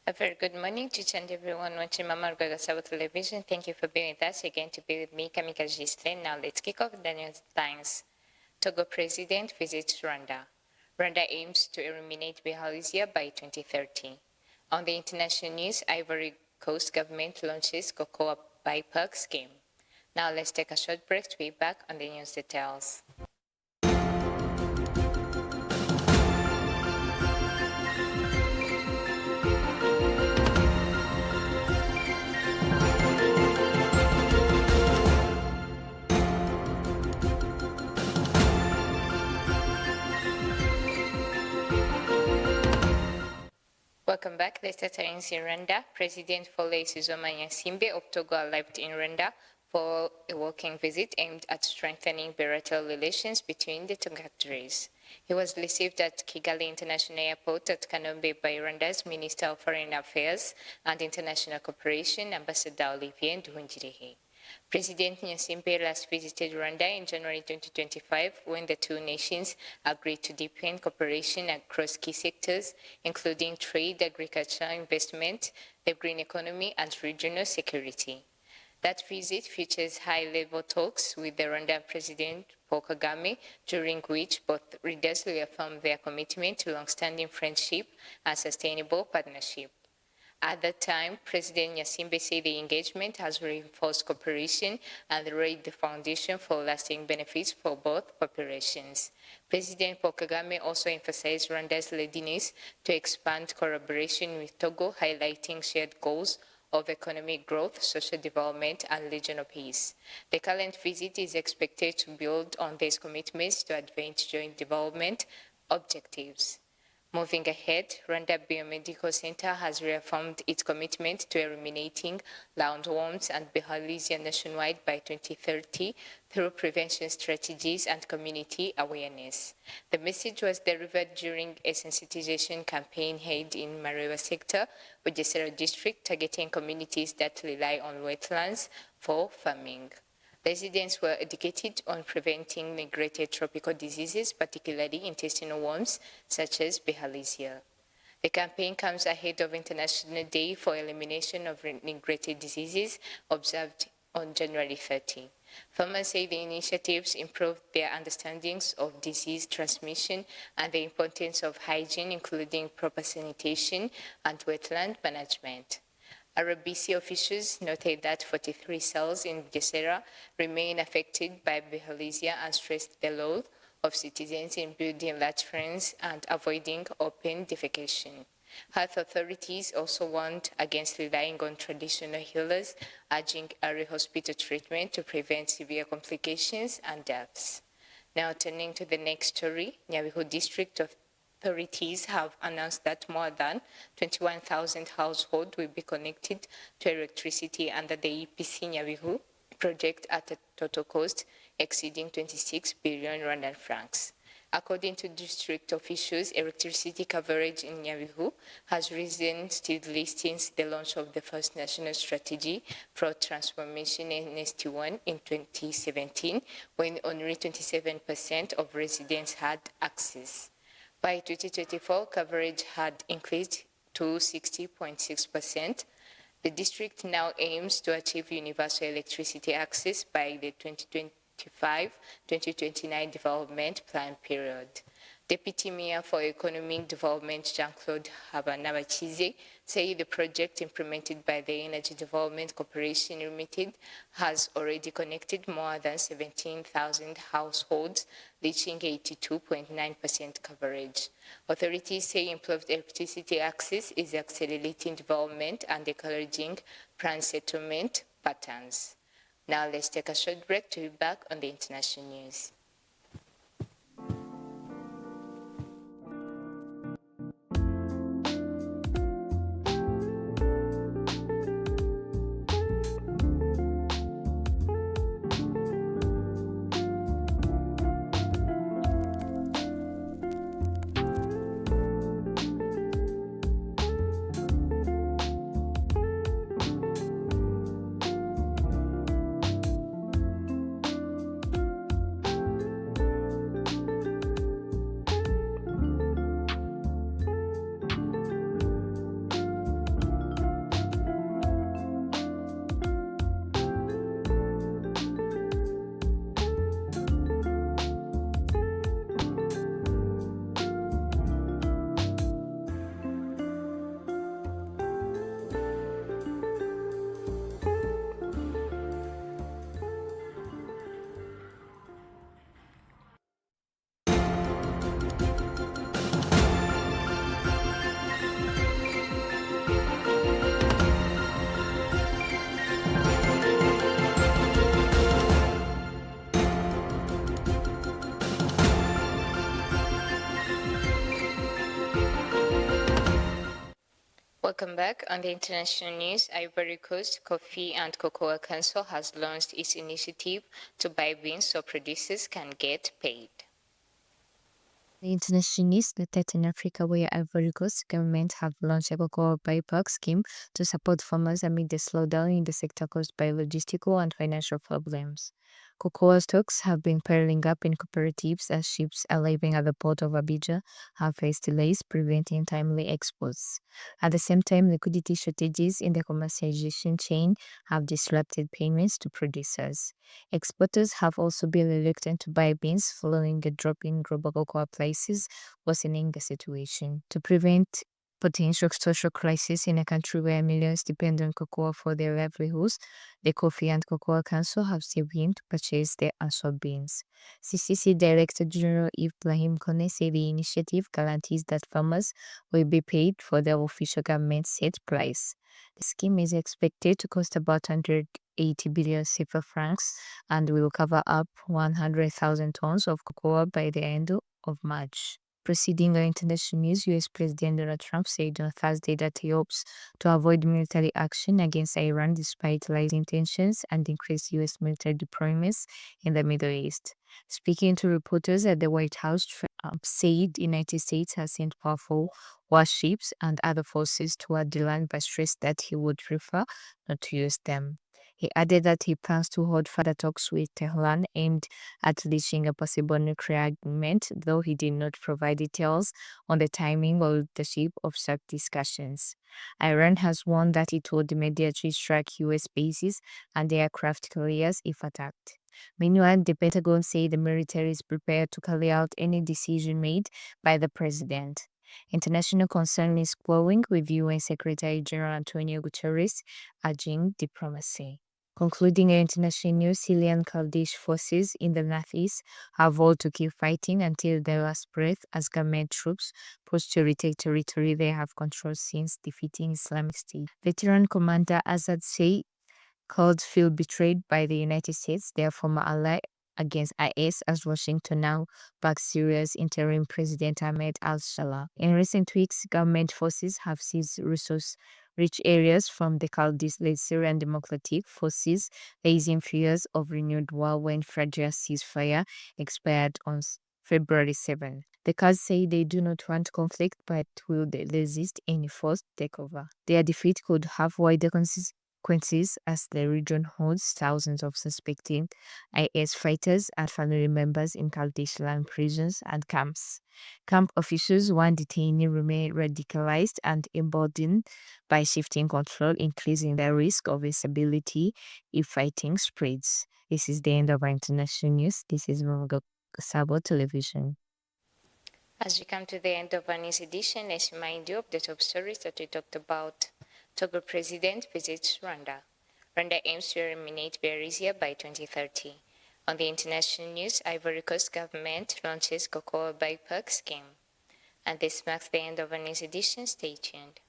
A very good morning to each and everyone watching Mama Rugagasawa Television. Thank you for being with us again to be with me, Kamika Gisle. Now let's kick off the news headlines. Togo President visits Rwanda. Rwanda aims to eliminate bilharzia by 2030. On the international news, Ivory Coast government launches cocoa Buyback scheme. Now let's take a short break to be back on the news details. Welcome back. The data in Rwanda. President Fole Nyasimbe of Togo arrived in Rwanda for a working visit aimed at strengthening bilateral relations between the two countries. He was received at Kigali International Airport at Kanombe by Rwanda's Minister of Foreign Affairs and International Cooperation, Ambassador Olivier Nduhungirehe. President Nyasimbe last visited Rwanda in January 2025 when the two nations agreed to deepen cooperation across key sectors, including trade, agriculture, investment, the green economy, and regional security. That visit features high-level talks with the Rwandan President Paul Kagame, during which both leaders reaffirmed their commitment to long-standing friendship and sustainable partnership. At that time, President Nyasimbe said the engagement has reinforced cooperation and laid the foundation for lasting benefits for both populations. President Paul Kagame also emphasized Rwanda's readiness to expand collaboration with Togo, highlighting shared goals of economic growth, social development, and regional peace. The current visit is expected to build on these commitments to advance joint development objectives. Moving ahead, Rwanda Biomedical Center has reaffirmed its commitment to eliminating roundworms and bilharzia nationwide by 2030 through prevention strategies and community awareness. The message was delivered during a sensitization campaign held in Marewa sector, Bugesera district, targeting communities that rely on wetlands for farming. Residents were educated on preventing neglected tropical diseases, particularly intestinal worms, such as bilharzia. The campaign comes ahead of International Day for Elimination of Neglected Diseases, observed on January 30. Farmers say the initiatives improved their understandings of disease transmission and the importance of hygiene, including proper sanitation and wetland management. RBC officials noted that 43 cells in Bugesera remain affected by bilharzia and stressed the role of citizens in building latrines and avoiding open defecation. Health authorities also warned against relying on traditional healers, urging early hospital treatment to prevent severe complications and deaths. Now turning to the next story, Nyabihu District authorities have announced that more than 21,000 households will be connected to electricity under the EPC Nyabihu project at a total cost exceeding 26 billion Rwandan francs. According to district officials, electricity coverage in Nyabihu has risen steadily since the launch of the first national strategy for transformation NST1 in 2017, when only 27% of residents had access. By 2024, coverage had increased to 60.6%. The district now aims to achieve universal electricity access by the 2025-2029 development plan period. Deputy Mayor for Economic Development Jean-Claude Habanabakize said the project implemented by the Energy Development Corporation Limited has already connected more than 17,000 households, reaching 82.9% coverage. Authorities say improved electricity access is accelerating development and encouraging planned settlement patterns. Now let's take a short break to be back on the international news. Welcome back. On the international news, Ivory Coast Coffee and Cocoa Council has launched its initiative to buy beans so producers can get paid. The international news that in Africa, where Ivory Coast government have launched a cocoa buyback scheme to support farmers amid the slowdown in the sector caused by logistical and financial problems. Cocoa stocks have been piling up in cooperatives as ships arriving at the port of Abidjan have faced delays preventing timely exports. At the same time, liquidity shortages in the commercialization chain have disrupted payments to producers. Exporters have also been reluctant to buy beans following a drop in global cocoa prices, worsening the situation. To prevent potential social crisis in a country where millions depend on cocoa for their livelihoods, the Coffee and Cocoa Council have stepped in to purchase the unsold beans. CCC Director General Ibrahim Kone said the initiative guarantees that farmers will be paid for their official government set price. The scheme is expected to cost about 180 billion CFA francs and will cover up 100,000 tons of cocoa by the end of March. Proceeding on international news, US President Donald Trump said on Thursday that he hopes to avoid military action against Iran despite rising tensions and increased US military deployments in the Middle East. Speaking to reporters at the White House, Trump said the United States has sent powerful warships and other forces toward the land but stressed that he would prefer not to use them. He added that he plans to hold further talks with Tehran aimed at reaching a possible nuclear agreement, though he did not provide details on the timing or the shape of such discussions. Iran has warned that it would immediately strike US bases and aircraft carriers if attacked. Meanwhile, the Pentagon said the military is prepared to carry out any decision made by the president. International concern is growing, with UN Secretary General Antonio Guterres urging diplomacy. Concluding international news, Syrian Kurdish forces in the northeast have vowed to keep fighting until their last breath as government troops push to retake territory they have controlled since defeating Islamic State. Veteran Commander Azad said Kurds feel betrayed by the United States, their former ally against IS, as Washington now backs Syria's interim president Ahmed al-Sharaa. In recent weeks, government forces have seized resource-rich areas from the Kurdish-led Syrian Democratic Forces, raising fears of renewed war when fragile ceasefire expired on February 7. The Kurds say they do not want conflict but will resist any forced takeover. Their defeat could have wider consequences as the region holds thousands of suspected IS fighters and family members in Kurdish land prisons and camps. Camp officials, one detainee, remain radicalized and emboldened by shifting control, increasing the risk of instability if fighting spreads. This is the end of our international news. This is Mongo Sabo Television. As we come to the end of our news edition, let's remind you of the top stories that we talked about. Togo President visits Rwanda. Rwanda aims to eliminate berries by 2030. On the international news, Ivory Coast government launches cocoa buyback scheme. And this marks the end of our news edition. Stay tuned.